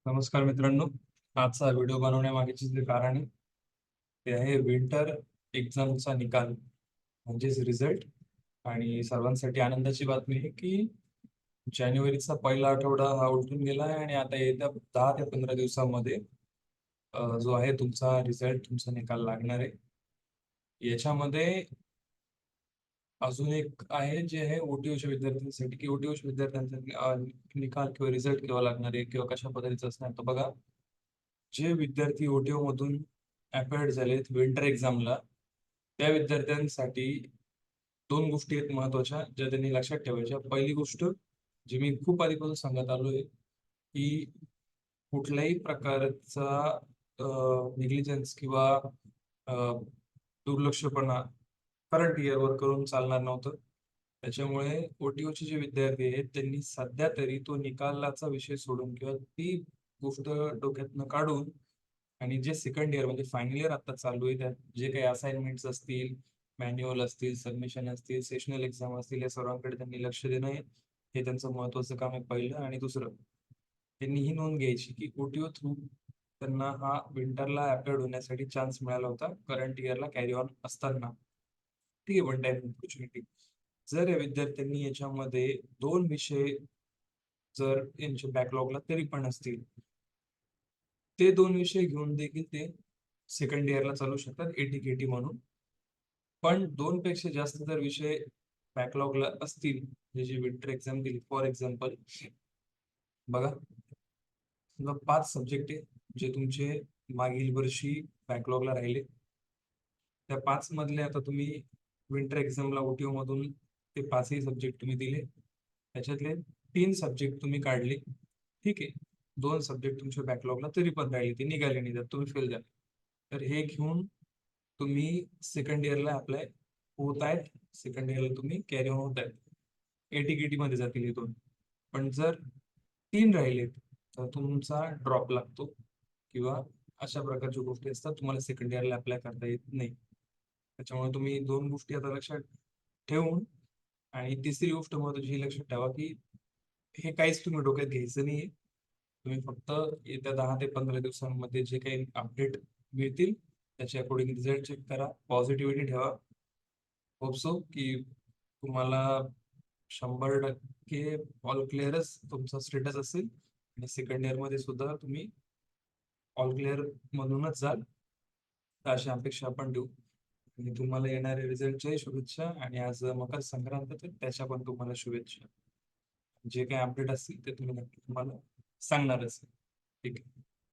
नमस्कार मित्रांनो. आजचा व्हिडिओ बनवण्यामागेचे जे कारण आहे ते आहे विंटर एक्झामचा निकाल म्हणजेच रिझल्ट. आणि सर्वांसाठी आनंदाची बातमी आहे की जानेवारीचा पहिला आठवडा हा उलटून गेला आहे आणि आता येत्या 10 ते 15 दिवसामध्ये जो आहे तुमचा रिझल्ट, तुमचा निकाल लागणार आहे. याच्यामध्ये अजून एक आहे जे आहे ओटीओच्या विद्यार्थ्यांसाठी की ओटीओच्या विद्यार्थ्यांचा निकाल किंवा रिझल्ट केव्हा लागणार आहे किंवा कशा पद्धतीचं असणार. तर बघा, जे विद्यार्थी ओटीओ मधून अपीयर झालेत विंटर एक्झामला, त्या विद्यार्थ्यांसाठी दोन गोष्टी आहेत महत्वाच्या ज्या त्यांनी लक्षात ठेवायच्या. पहिली गोष्ट, जी मी खूप आधीपासून सांगत आलोय, की कुठल्याही प्रकारचा निग्लिजन्स किंवा अ, दुर्लक्षपणा करंट इयरवर करून चालणार नव्हतं. त्याच्यामुळे ओटीओचे जे विद्यार्थी आहेत त्यांनी सध्या तरी तो निकालाचा विषय सोडून किंवा ती गोष्ट डोक्यातनं काढून आणि जे सेकंड इयर म्हणजे फायनल इयर आता चालू आहे, त्यात जे काही असाइनमेंट्स असतील, मॅन्युअल असतील, सबमिशन असतील, सेशनल एक्झाम असतील, या सर्वांकडे त्यांनी लक्ष देणं हे त्यांचं महत्वाचं काम आहे पहिलं. आणि दुसरं, त्यांनी ही नोंद घ्यायची की ओटीओ थ्रू त्यांना हा विंटरला अपीयर होण्यासाठी चान्स मिळाला होता करंट इयरला कॅरी ऑन असताना. ठीक आहे, वन टाइम ऑपॉर्च्युनिटी. जर या विद्यार्थ्यांनी याच्यामध्ये दोन विषय जर यांच्या बॅकलॉगला तरी पण असतील, ते दोन विषय घेऊन देखील ते सेकंड इयरला चालू शकतात एटी म्हणून. पण दोन पेक्षा जास्त जर विषय बॅकलॉगला असतील, जे जी विंटर एक्झाम दिली फॉर एक्झाम्पल, बघा, समजा 5 सब्जेक्ट आहे जे तुमचे मागील वर्षी बॅकलॉगला राहिले. त्या 5 मधले आता तुम्ही विंटर एक्झामला ओटीओ मधून ते 5ही सब्जेक्ट तुम्ही दिले, त्याच्यातले 3 सब्जेक्ट तुम्ही काढले. ठीक आहे, 2 सब्जेक्ट तुमच्या बॅकलॉगला तरी पण राहिले, ते निघाले नाही, तर तुम्ही फेल झाले. तर हे घेऊन तुम्ही सेकंड इयरला अप्लाय होत आहेत, सेकंड इयरला तुम्ही कॅरी ऑन होत आहेत, एटी मध्ये जातील हे दोन. पण जर 3 राहिलेत तर तुमचा ड्रॉप लागतो किंवा अशा प्रकारच्या गोष्टी असतात, तुम्हाला सेकंड इयरला अप्लाय करता येत नाही. त्याच्यामुळे तुम्ही दोन गोष्टी आता लक्षात ठेवून, आणि तिसरी गोष्ट महत्वाची ही लक्षात ठेवा की हे काहीच तुम्ही डोक्यात घ्यायचं नाहीये. तुम्ही फक्त येत्या 10 ते 15 दिवसांमध्ये जे काही अपडेट मिळतील त्याच्या अकॉर्डिंग रिझल्ट चेक करा, पॉझिटिव्हिटी ठेवा. होप सो की तुम्हाला 100% ऑल क्लिअरच तुमचा स्टेटस असेल आणि सेकंड इयर मध्ये सुद्धा तुम्ही ऑल क्लिअर मधूनच जाल, तर अशी अपेक्षा आपण देऊ. आणि तुम्हाला येणाऱ्या रिझल्टच्याही शुभेच्छा, आणि आज मकर संक्रांत तर त्याच्या पण तुम्हाला शुभेच्छा. जे काही अपडेट असतील ते तुम्ही नक्की तुम्हाला सांगणारच. ठीक आहे.